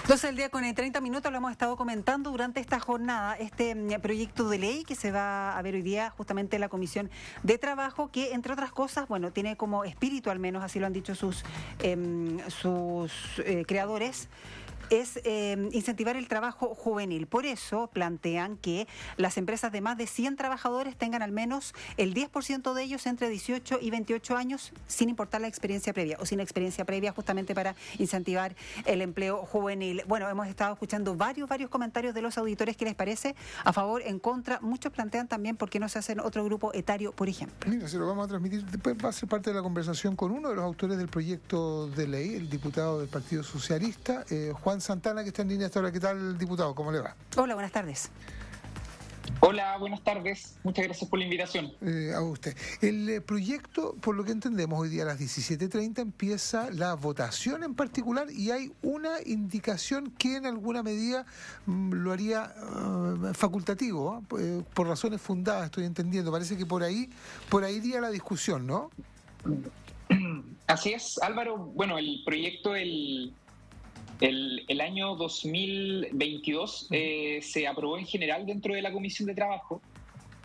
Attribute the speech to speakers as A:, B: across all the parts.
A: Entonces, el día con 30 minutos lo hemos estado comentando durante esta jornada, este proyecto de ley que se va a ver hoy día justamente en la Comisión de Trabajo, que entre otras cosas, bueno, tiene como espíritu, al menos así lo han dicho sus creadores, es incentivar el trabajo juvenil. Por eso plantean que las empresas de más de 100 trabajadores tengan al menos el 10% de ellos entre 18 y 28 años, sin importar la experiencia previa o sin experiencia previa, justamente para incentivar el empleo juvenil. Bueno, hemos estado escuchando varios comentarios de los auditores. ¿Qué les parece? A favor, en contra. Muchos plantean también por qué no se hace en otro grupo etario, por ejemplo.
B: Mira, se lo vamos a transmitir. Después va a ser parte de la conversación con uno de los autores del proyecto de ley, el diputado del Partido Socialista, Juan Santana, que está en línea hasta ahora. ¿Qué tal, diputado? ¿Cómo le va?
A: Hola, buenas tardes.
C: Hola, buenas tardes. Muchas gracias por la invitación.
B: A usted. El proyecto, por lo que entendemos, hoy día a las 17:30 empieza la votación en particular y hay una indicación que en alguna medida lo haría facultativo, por razones fundadas, estoy entendiendo. Parece que por ahí iría la discusión, ¿no?
C: Así es, Álvaro. Bueno, el proyecto el año 2022 se aprobó en general dentro de la Comisión de Trabajo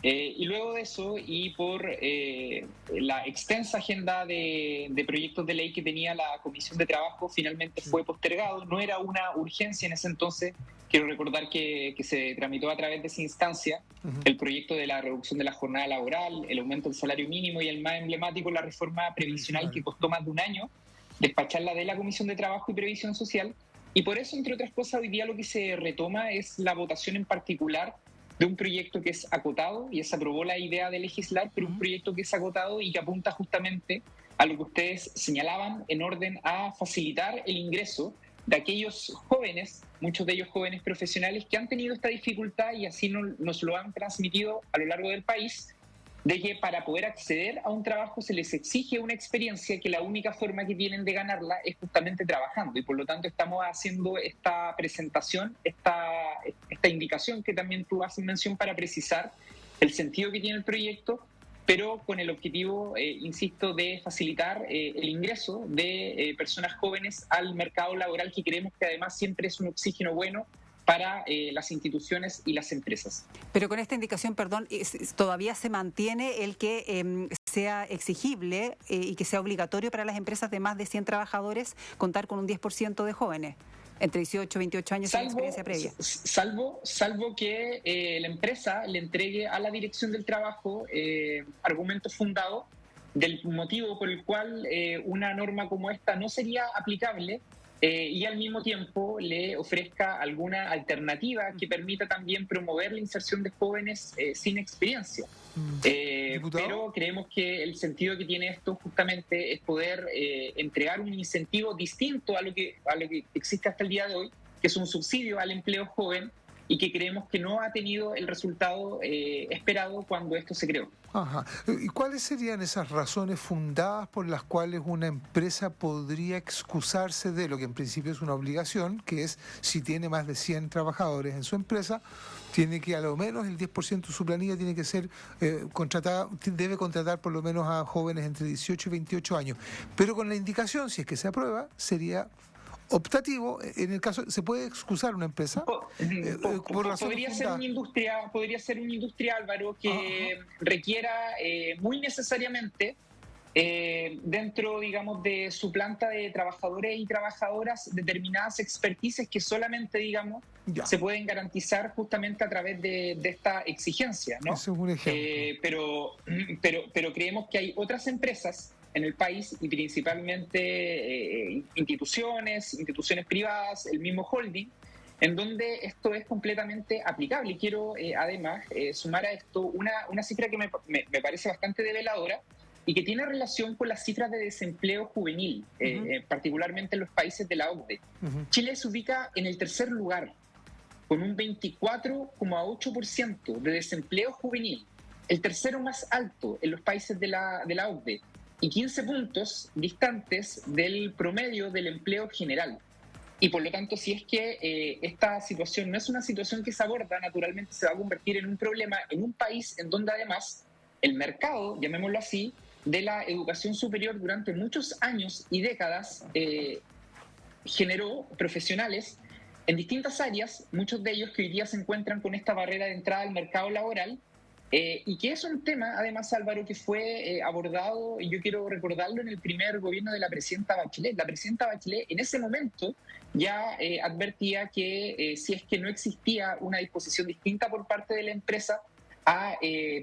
C: y luego de eso y por la extensa agenda de proyectos de ley que tenía la Comisión de Trabajo, finalmente fue postergado. No era una urgencia en ese entonces. Quiero recordar que se tramitó a través de esa instancia el proyecto de la reducción de la jornada laboral, el aumento del salario mínimo y el más emblemático, la reforma previsional, que costó más de un año despacharla de la Comisión de Trabajo y Previsión Social. Y por eso, entre otras cosas, hoy día lo que se retoma es la votación en particular de un proyecto que es acotado, y se aprobó la idea de legislar, pero un proyecto que es acotado y que apunta justamente a lo que ustedes señalaban en orden a facilitar el ingreso de aquellos jóvenes, muchos de ellos jóvenes profesionales, que han tenido esta dificultad y así nos lo han transmitido a lo largo del país, de que para poder acceder a un trabajo se les exige una experiencia que la única forma que tienen de ganarla es justamente trabajando, y por lo tanto estamos haciendo esta presentación, esta indicación que también tú haces mención para precisar el sentido que tiene el proyecto, pero con el objetivo, insisto, de facilitar el ingreso de personas jóvenes al mercado laboral, que creemos que además siempre es un oxígeno bueno para las instituciones y las empresas.
A: Pero con esta indicación, perdón, ¿todavía se mantiene el que sea exigible y que sea obligatorio para las empresas de más de 100 trabajadores contar con un 10% de jóvenes entre 18 y 28 años sin experiencia previa?
C: Salvo que la empresa le entregue a la Dirección del Trabajo argumentos fundados del motivo por el cual una norma como esta no sería aplicable, y al mismo tiempo le ofrezca alguna alternativa que permita también promover la inserción de jóvenes sin experiencia. Pero creemos que el sentido que tiene esto justamente es poder entregar un incentivo distinto a lo que existe hasta el día de hoy, que es un subsidio al empleo joven, y que creemos que no ha tenido el resultado esperado cuando esto se creó.
B: Ajá. ¿Y cuáles serían esas razones fundadas por las cuales una empresa podría excusarse de lo que en principio es una obligación, que es, si tiene más de 100 trabajadores en su empresa, tiene que a lo menos el 10% de su planilla tiene que ser contratada, debe contratar por lo menos a jóvenes entre 18 y 28 años? Pero con la indicación, si es que se aprueba, sería optativo. En el caso, ¿se puede excusar una empresa?
C: Podría ser una industria, Álvaro, que requiera muy necesariamente dentro, digamos, de su planta de trabajadores y trabajadoras determinadas expertices que solamente, digamos, se pueden garantizar justamente a través de esta exigencia, ¿no?
B: Eso es un ejemplo.
C: Pero creemos que hay otras empresas en el país, y principalmente instituciones privadas, el mismo holding, en donde esto es completamente aplicable. Y quiero además sumar a esto una cifra que me parece bastante develadora y que tiene relación con las cifras de desempleo juvenil, particularmente en los países de la OCDE. Chile se ubica en el tercer lugar, con un 24,8% de desempleo juvenil, el tercero más alto en los países de la OCDE, y 15 puntos distantes del promedio del empleo general. Y por lo tanto, si es que esta situación no es una situación que se aborda, naturalmente se va a convertir en un problema en un país en donde además el mercado, llamémoslo así, de la educación superior durante muchos años y décadas generó profesionales en distintas áreas, muchos de ellos que hoy día se encuentran con esta barrera de entrada al mercado laboral, y que es un tema, además, Álvaro, que fue abordado, y yo quiero recordarlo, en el primer gobierno de la presidenta Bachelet. La presidenta Bachelet en ese momento ya advertía que si es que no existía una disposición distinta por parte de la empresa a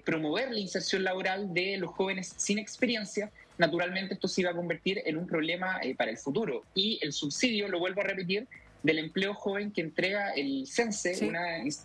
C: promover la inserción laboral de los jóvenes sin experiencia, naturalmente esto se iba a convertir en un problema para el futuro. Y el subsidio, lo vuelvo a repetir, del empleo joven que entrega el CENSE,
A: Sí.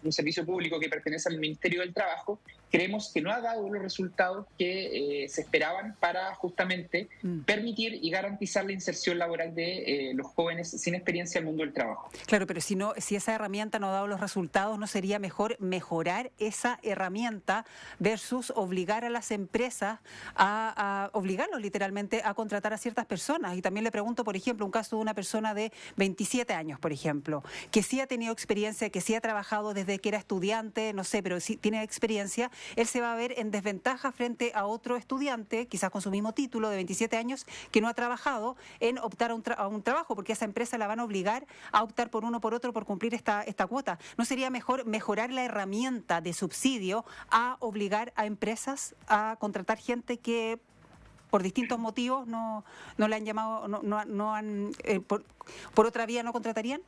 C: un servicio público que pertenece al Ministerio del Trabajo, creemos que no ha dado los resultados que se esperaban para justamente permitir y garantizar la inserción laboral de los jóvenes sin experiencia al mundo del trabajo.
A: Claro, pero si esa herramienta no ha dado los resultados, ¿no sería mejor mejorar esa herramienta versus obligar a las empresas a obligarlos literalmente a contratar a ciertas personas? Y también le pregunto, por ejemplo, un caso de una persona de 27 años, por ejemplo, que sí ha tenido experiencia, que sí ha trabajado desde que era estudiante, no sé, pero sí tiene experiencia. Él se va a ver en desventaja frente a otro estudiante, quizás con su mismo título de 27 años, que no ha trabajado, en optar a un trabajo, porque a esa empresa la van a obligar a optar por uno o por otro por cumplir esta cuota. ¿No sería mejor mejorar la herramienta de subsidio a obligar a empresas a contratar gente que por distintos motivos no le han llamado, no han por otra vía no contratarían?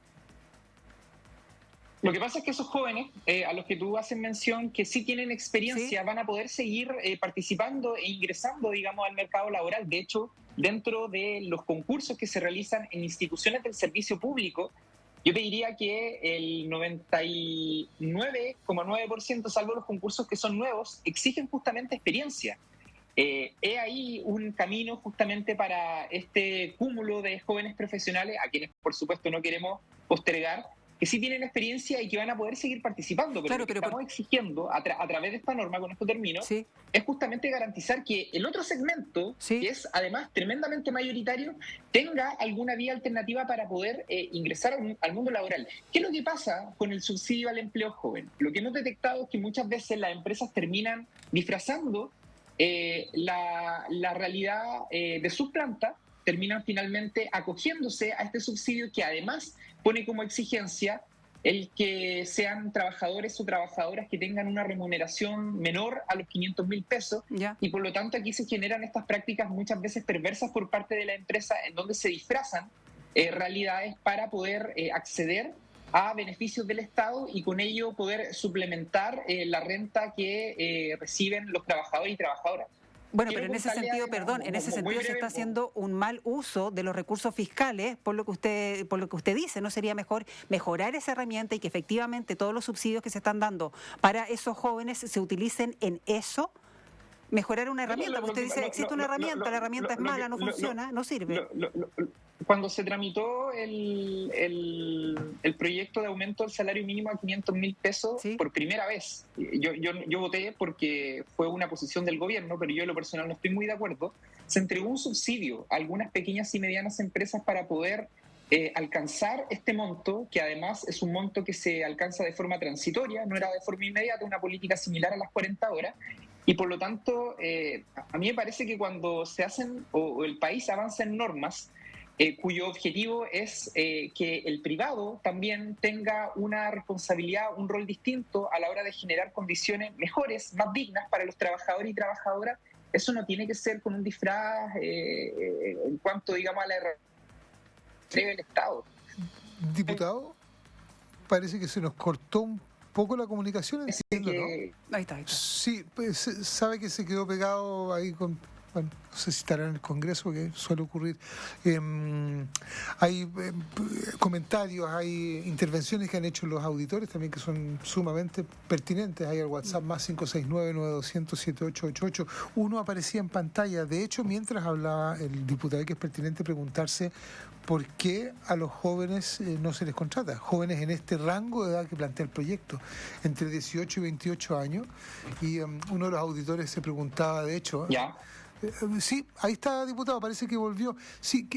C: Lo que pasa es que esos jóvenes, a los que tú haces mención, que sí tienen experiencia,
A: ¿Sí?
C: van a poder seguir participando e ingresando, digamos, al mercado laboral. De hecho, dentro de los concursos que se realizan en instituciones del servicio público, yo te diría que el 99,9%, salvo los concursos que son nuevos, exigen justamente experiencia. He ahí un camino justamente para este cúmulo de jóvenes profesionales, a quienes por supuesto no queremos postergar, que sí tienen experiencia y que van a poder seguir participando. Pero
A: Claro,
C: lo que
A: pero
C: estamos exigiendo a través de esta norma, con esto termino,
A: Sí.
C: es justamente garantizar que el otro segmento,
A: Sí.
C: que es además tremendamente mayoritario, tenga alguna vía alternativa para poder ingresar al mundo laboral. ¿Qué es lo que pasa con el subsidio al empleo joven? Lo que hemos detectado es que muchas veces las empresas terminan disfrazando la realidad de sus plantas, terminan finalmente acogiéndose a este subsidio que además pone como exigencia el que sean trabajadores o trabajadoras que tengan una remuneración menor a los 500.000 pesos,
A: Ya.
C: y por lo tanto aquí se generan estas prácticas muchas veces perversas por parte de la empresa, en donde se disfrazan realidades para poder acceder a beneficios del Estado y con ello poder suplementar la renta que reciben los trabajadores y trabajadoras.
A: Bueno,
C: Quiero
A: pero en ese
C: contarle
A: sentido,
C: además,
A: perdón, en ese
C: muy
A: sentido se
C: breve,
A: está haciendo un mal uso de los recursos fiscales, por lo que usted dice. ¿No sería mejor mejorar esa herramienta y que efectivamente todos los subsidios que se están dando para esos jóvenes se utilicen en eso? Mejorar una herramienta, porque usted dice, existe una herramienta, la herramienta es mala, no funciona, no sirve.
C: Cuando se tramitó el proyecto de aumento del salario mínimo a 500.000 pesos
A: ¿Sí?
C: por primera vez, yo voté porque fue una posición del gobierno, pero yo en lo personal no estoy muy de acuerdo, se entregó un subsidio a algunas pequeñas y medianas empresas para poder alcanzar este monto, que además es un monto que se alcanza de forma transitoria, no era de forma inmediata, una política similar a las 40 horas, y por lo tanto, a mí me parece que cuando se hacen o el país avanza en normas, cuyo objetivo es que el privado también tenga una responsabilidad, un rol distinto a la hora de generar condiciones mejores, más dignas para los trabajadores y trabajadoras, eso no tiene que ser con un disfraz en cuanto, digamos, a la del Estado.
B: Diputado, parece que se nos cortó un poco la comunicación, entiendo, ¿no?
A: Ahí está.
B: Sí, pues, sabe que se quedó pegado ahí con... Bueno, no sé si estará en el Congreso, que suele ocurrir. Hay comentarios, hay intervenciones que han hecho los auditores también que son sumamente pertinentes. Hay el WhatsApp más 569-9200-7888. Uno aparecía en pantalla. De hecho, mientras hablaba el diputado, que es pertinente preguntarse por qué a los jóvenes no se les contrata. Jóvenes en este rango de edad que plantea el proyecto, entre 18 y 28 años. Y uno de los auditores se preguntaba, de hecho...
C: ¿Ya?
B: Sí, ahí está, diputado, parece que volvió. Sí,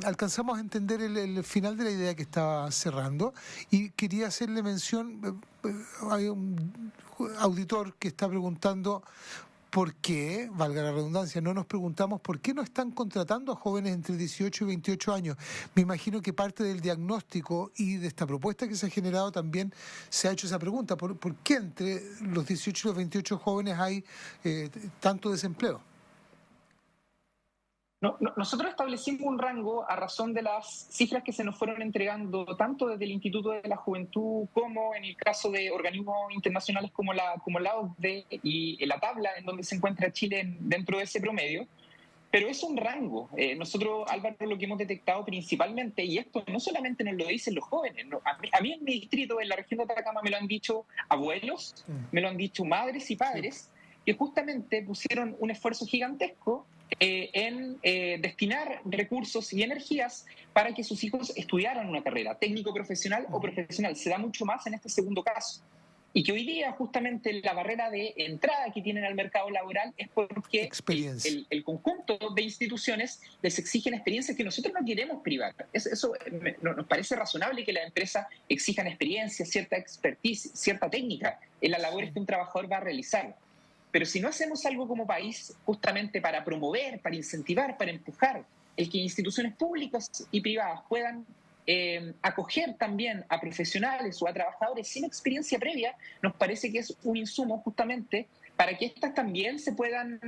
B: alcanzamos a entender el final de la idea que estaba cerrando y quería hacerle mención, hay un auditor que está preguntando ¿por qué, valga la redundancia, no nos preguntamos por qué no están contratando a jóvenes entre 18 y 28 años? Me imagino que parte del diagnóstico y de esta propuesta que se ha generado también se ha hecho esa pregunta. ¿Por qué entre los 18 y los 28 jóvenes hay tanto desempleo?
C: Nosotros establecimos un rango a razón de las cifras que se nos fueron entregando tanto desde el Instituto de la Juventud como en el caso de organismos internacionales como la OCDE y la tabla en donde se encuentra Chile dentro de ese promedio. Pero es un rango. Nosotros, Álvaro, lo que hemos detectado principalmente, y esto no solamente nos lo dicen los jóvenes, no, a mí en mi distrito, en la región de Atacama, me lo han dicho abuelos, me lo han dicho madres y padres, que justamente pusieron un esfuerzo gigantesco en destinar recursos y energías para que sus hijos estudiaran una carrera, técnico profesional o profesional. Se da mucho más en este segundo caso. Y que hoy día justamente la barrera de entrada que tienen al mercado laboral es porque el conjunto de instituciones les exigen experiencias que nosotros no queremos privar. Eso nos parece razonable que las empresas exijan experiencia, cierta expertise, cierta técnica en las labores que un trabajador va a realizar. Pero si no hacemos algo como país justamente para promover, para incentivar, para empujar el que instituciones públicas y privadas puedan acoger también a profesionales o a trabajadores sin experiencia previa, nos parece que es un insumo justamente para que éstas también se puedan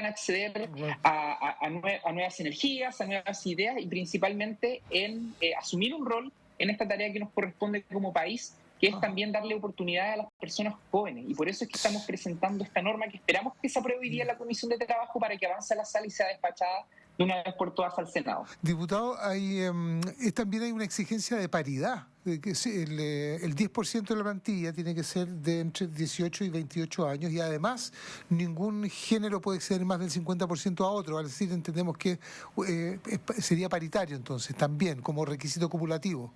C: acceder a nuevas energías, a nuevas ideas y principalmente en asumir un rol en esta tarea que nos corresponde como país, que es también darle oportunidad a las personas jóvenes. Y por eso es que estamos presentando esta norma que esperamos que se apruebe hoy día en la Comisión de Trabajo para que avance a la sala y sea despachada de una vez por todas al Senado.
B: Diputado, también hay una exigencia de paridad, de que el 10% de la plantilla tiene que ser de entre 18 y 28 años y además ningún género puede exceder más del 50% a otro, es decir, entendemos que sería paritario entonces también como requisito cumulativo.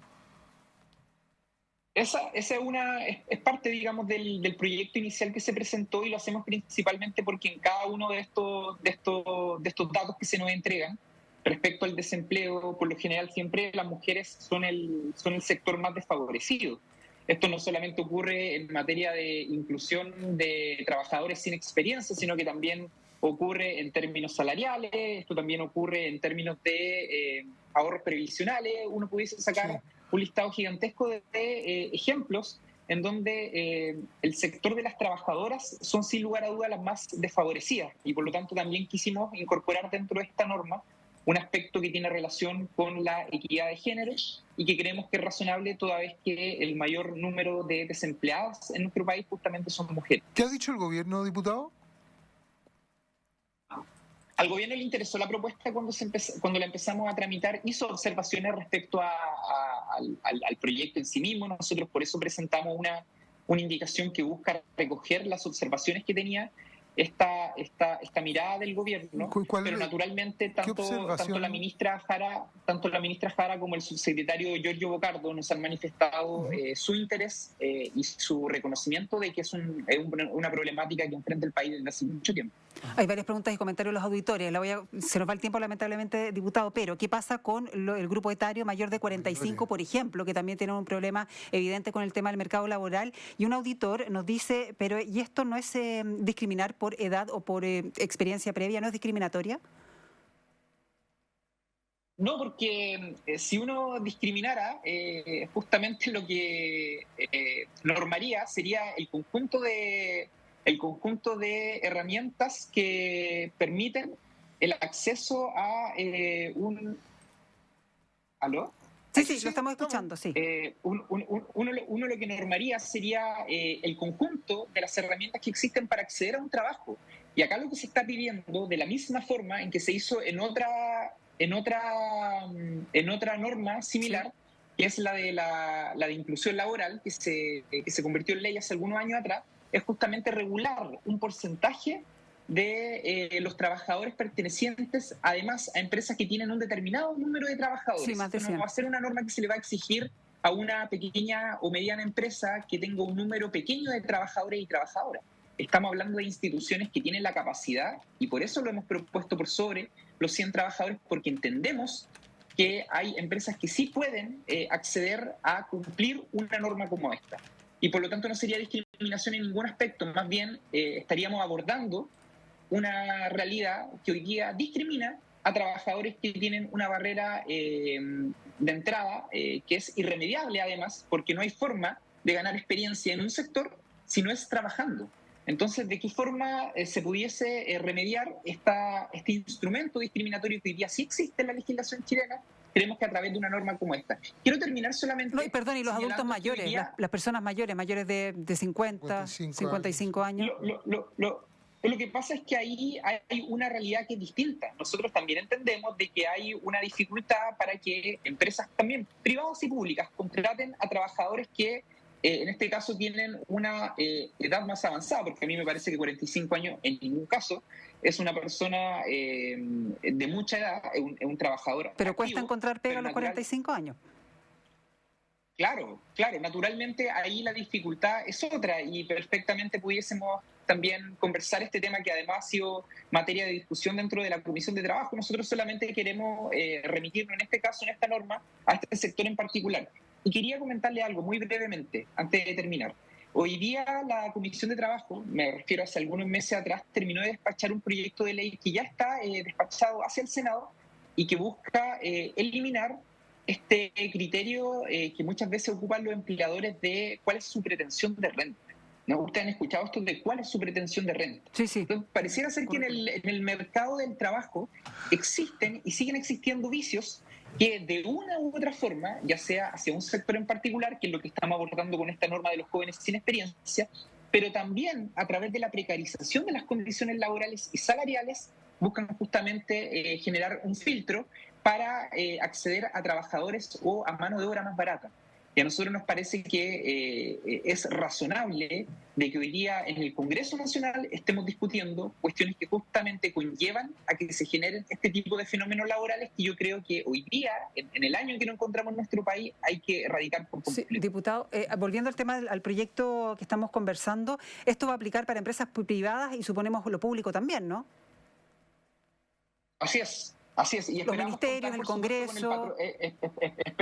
C: Esa es parte, digamos, del proyecto inicial que se presentó y lo hacemos principalmente porque en cada uno de estos datos que se nos entregan respecto al desempleo, por lo general siempre las mujeres son el sector más desfavorecido. Esto no solamente ocurre en materia de inclusión de trabajadores sin experiencia, sino que también ocurre en términos salariales, esto también ocurre en términos de ahorros previsionales. Uno pudiese sacar un listado gigantesco de ejemplos en donde el sector de las trabajadoras son sin lugar a duda las más desfavorecidas y por lo tanto también quisimos incorporar dentro de esta norma un aspecto que tiene relación con la equidad de género y que creemos que es razonable toda vez que el mayor número de desempleadas en nuestro país justamente son mujeres.
B: ¿Qué ha dicho el gobierno, diputado?
C: Al gobierno le interesó la propuesta cuando la empezamos a tramitar, hizo observaciones respecto al proyecto en sí mismo. Nosotros por eso presentamos una indicación que busca recoger las observaciones que tenía esta mirada del gobierno, pero naturalmente tanto la ministra Jara como el subsecretario Giorgio Bocardo nos han manifestado su interés y su reconocimiento de que es una problemática que enfrenta el país desde hace mucho tiempo.
A: Hay varias preguntas y comentarios de los auditores. Se nos va el tiempo, lamentablemente, diputado, pero ¿qué pasa con el grupo etario mayor de 45, por ejemplo, que también tiene un problema evidente con el tema del mercado laboral? Y un auditor nos dice, pero ¿y esto no es discriminar por edad o por experiencia previa? ¿No es discriminatoria?
C: No, porque si uno discriminara, justamente lo que normaría sería el conjunto de herramientas que permiten el acceso a ¿Aló?
A: Sí, lo estamos escuchando, sí.
C: Uno lo que normaría sería el conjunto de las herramientas que existen para acceder a un trabajo. Y acá lo que se está pidiendo, de la misma forma en que se hizo en otra norma similar, que es la de inclusión laboral, que se convirtió en ley hace algunos años atrás, es justamente regular un porcentaje de los trabajadores pertenecientes, además, a empresas que tienen un determinado número de trabajadores.
A: Sí, más de 100.
C: No va a ser una norma que se le va a exigir a una pequeña o mediana empresa que tenga un número pequeño de trabajadores y trabajadoras. Estamos hablando de instituciones que tienen la capacidad, y por eso lo hemos propuesto por sobre los 100 trabajadores, porque entendemos que hay empresas que sí pueden acceder a cumplir una norma como esta. y por lo tanto no sería discriminación en ningún aspecto, más bien estaríamos abordando una realidad que hoy día discrimina a trabajadores que tienen una barrera de entrada que es irremediable además, porque no hay forma de ganar experiencia en un sector si no es trabajando. Entonces, ¿de qué forma se pudiese remediar este instrumento discriminatorio que hoy día sí existe en la legislación chilena? Creemos que a través de una norma como esta. Quiero terminar solamente...
A: No, y perdón, y los adultos mayores, las personas mayores de 50, 55 años.
C: Lo que pasa es que ahí hay una realidad que es distinta. Nosotros también entendemos de que hay una dificultad para que empresas también privadas y públicas contraten a trabajadores que en este caso tienen una edad más avanzada, porque a mí me parece que 45 años en ningún caso es una persona de mucha edad, es un trabajador
A: Pero
C: activo,
A: cuesta encontrar pega a los 45 años.
C: Claro, naturalmente ahí la dificultad es otra y perfectamente pudiésemos también conversar este tema que además ha sido materia de discusión dentro de la Comisión de Trabajo. Nosotros solamente queremos remitirnos en este caso, en esta norma, a este sector en particular. Y quería comentarle algo muy brevemente antes de terminar. Hoy día la Comisión de Trabajo, me refiero hace algunos meses atrás, terminó de despachar un proyecto de ley que ya está despachado hacia el Senado y que busca eliminar este criterio que muchas veces ocupan los empleadores de cuál es su pretensión de renta. ¿No? Ustedes han escuchado esto de cuál es su pretensión de renta.
A: Sí, sí.
C: Entonces, pareciera ser que en el mercado del trabajo existen y siguen existiendo vicios que de una u otra forma, ya sea hacia un sector en particular, que es lo que estamos abordando con esta norma de los jóvenes sin experiencia, pero también a través de la precarización de las condiciones laborales y salariales, buscan justamente generar un filtro para acceder a trabajadores o a mano de obra más barata. Y a nosotros nos parece que es razonable de que hoy día en el Congreso Nacional estemos discutiendo cuestiones que justamente conllevan a que se generen este tipo de fenómenos laborales que yo creo que hoy día, en el año que nos encontramos en nuestro país, hay que erradicar por completo.
A: Sí, diputado, volviendo al tema, al proyecto que estamos conversando, esto va a aplicar para empresas privadas y suponemos lo público también, ¿no?
C: Así es. Y
A: los ministerios, el Congreso.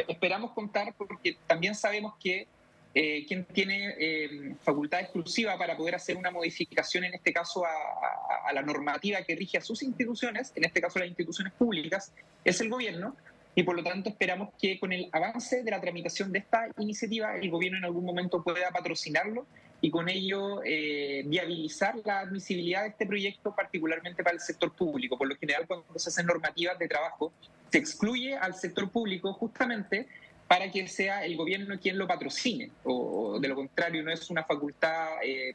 C: Esperamos contar porque también sabemos que quien tiene facultad exclusiva para poder hacer una modificación, en este caso a la normativa que rige a sus instituciones, en este caso las instituciones públicas, es el gobierno. Y por lo tanto esperamos que con el avance de la tramitación de esta iniciativa el gobierno en algún momento pueda patrocinarlo y con ello viabilizar la admisibilidad de este proyecto, particularmente para el sector público. Por lo general, cuando se hacen normativas de trabajo, se excluye al sector público justamente para que sea el gobierno quien lo patrocine, o de lo contrario no es una facultad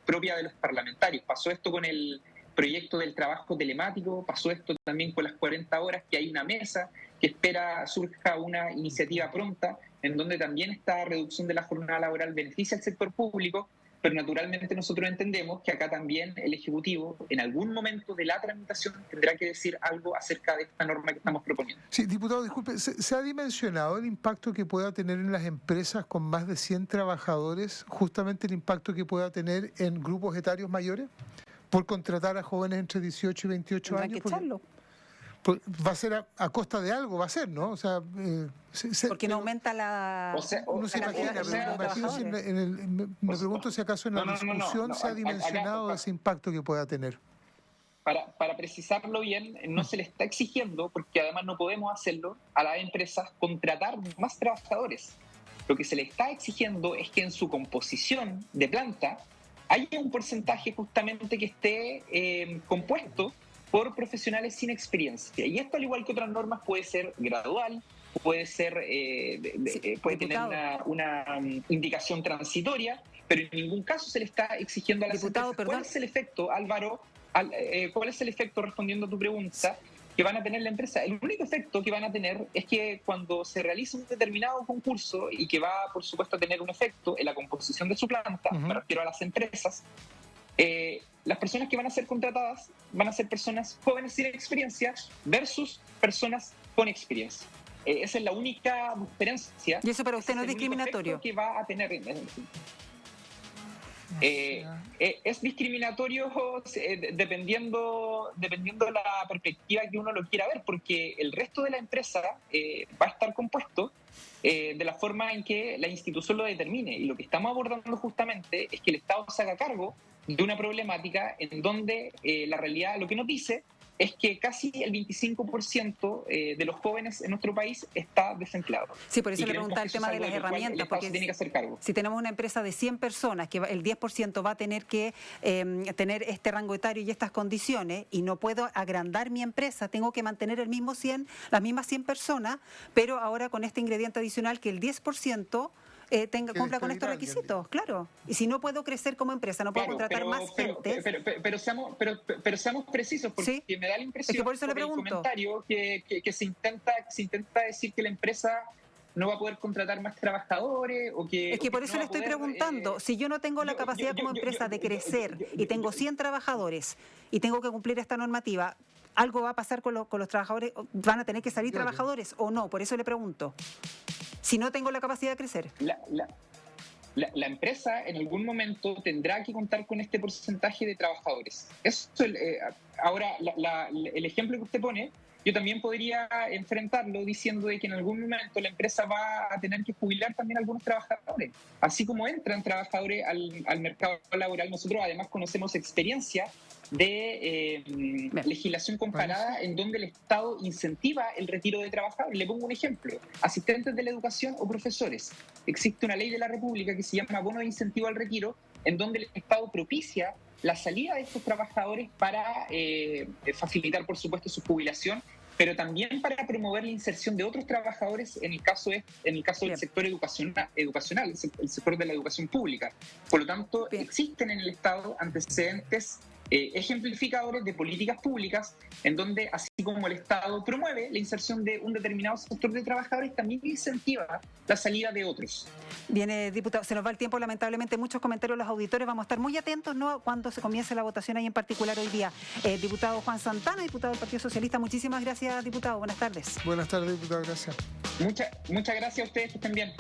C: propia de los parlamentarios. Pasó esto con el proyecto del trabajo telemático, pasó esto también con las 40 horas, que hay una mesa que espera surja una iniciativa pronta, en donde también esta reducción de la jornada laboral beneficia al sector público, pero naturalmente nosotros entendemos que acá también el Ejecutivo, en algún momento de la tramitación, tendrá que decir algo acerca de esta norma que estamos proponiendo.
B: Sí, diputado, disculpe, ¿se ha dimensionado el impacto que pueda tener en las empresas con más de 100 trabajadores, justamente el impacto que pueda tener en grupos etarios mayores, por contratar a jóvenes entre 18 y 28 años? Va a ser a costa de algo, va a ser, ¿no? O sea,
A: porque no aumenta la...
B: Uno se imagina, pero me imagino me pregunto si acaso en la discusión se ha dimensionado ese impacto que pueda tener.
C: Para precisarlo bien, no se le está exigiendo, porque además no podemos hacerlo, a las empresas contratar más trabajadores. Lo que se le está exigiendo es que en su composición de planta haya un porcentaje justamente que esté compuesto por profesionales sin experiencia. Y esto, al igual que otras normas, puede ser gradual, puede ser puede tener una indicación transitoria, pero en ningún caso se le está exigiendo a las empresas. ¿Cuál es el efecto, Álvaro? ¿Cuál es el efecto, respondiendo a tu pregunta, que van a tener la empresa? El único efecto que van a tener es que cuando se realiza un determinado concurso y que va, por supuesto, a tener un efecto en la composición de su planta, me refiero a las empresas, las personas que van a ser contratadas van a ser personas jóvenes sin experiencia versus personas con experiencia. Esa es la única diferencia.
A: ¿Y eso para usted no es discriminatorio?
C: Que va a tener. Es discriminatorio dependiendo la perspectiva que uno lo quiera ver, porque el resto de la empresa va a estar compuesto de la forma en que la institución lo determine. Y lo que estamos abordando justamente es que el Estado se haga cargo de una problemática en donde la realidad lo que nos dice es que casi el 25% de los jóvenes en nuestro país está desempleado.
A: Sí, por eso le preguntaba el tema de las herramientas, porque
C: tiene que hacer cargo.
A: Si tenemos una empresa de 100 personas, que el 10% va a tener que tener este rango etario y estas condiciones, y no puedo agrandar mi empresa, tengo que mantener las mismas 100 personas, pero ahora con este ingrediente adicional que el 10% cumpla con estos requisitos, claro. Y si no puedo crecer como empresa, no puedo contratar más gente.
C: Pero seamos precisos, porque ¿sí? Me da la impresión,
A: es que por eso le pregunto,
C: el comentario que se intenta decir que la empresa no va a poder contratar más trabajadores o que...
A: Es que por eso le estoy preguntando, si yo no tengo la capacidad como empresa de crecer y tengo 100 trabajadores y tengo que cumplir esta normativa, ¿algo va a pasar con los trabajadores? ¿Van a tener que salir trabajadores o no? Por eso le pregunto. Si no tengo la capacidad de crecer.
C: La empresa en algún momento tendrá que contar con este porcentaje de trabajadores. Ahora, el ejemplo que usted pone, yo también podría enfrentarlo diciendo de que en algún momento la empresa va a tener que jubilar también a algunos trabajadores. Así como entran trabajadores al mercado laboral, nosotros además conocemos experiencia de legislación comparada en donde el Estado incentiva el retiro de trabajadores. Le pongo un ejemplo: asistentes de la educación o profesores. Existe una ley de la República que se llama bono de incentivo al retiro, en donde el Estado propicia la salida de estos trabajadores para facilitar, por supuesto, su jubilación, pero también para promover la inserción de otros trabajadores en el caso del sector educacional, el sector de la educación pública. Por lo tanto, existen en el Estado antecedentes ejemplificadores de políticas públicas en donde, así como el Estado promueve la inserción de un determinado sector de trabajadores, también incentiva la salida de otros.
A: Bien, diputado, se nos va el tiempo, lamentablemente, muchos comentarios de los auditores, vamos a estar muy atentos, ¿no?, cuando se comience la votación ahí en particular hoy día. Diputado Juan Santana, diputado del Partido Socialista, muchísimas gracias, diputado, buenas tardes.
B: Buenas tardes, diputado, gracias.
C: Muchas gracias a ustedes, que estén bien.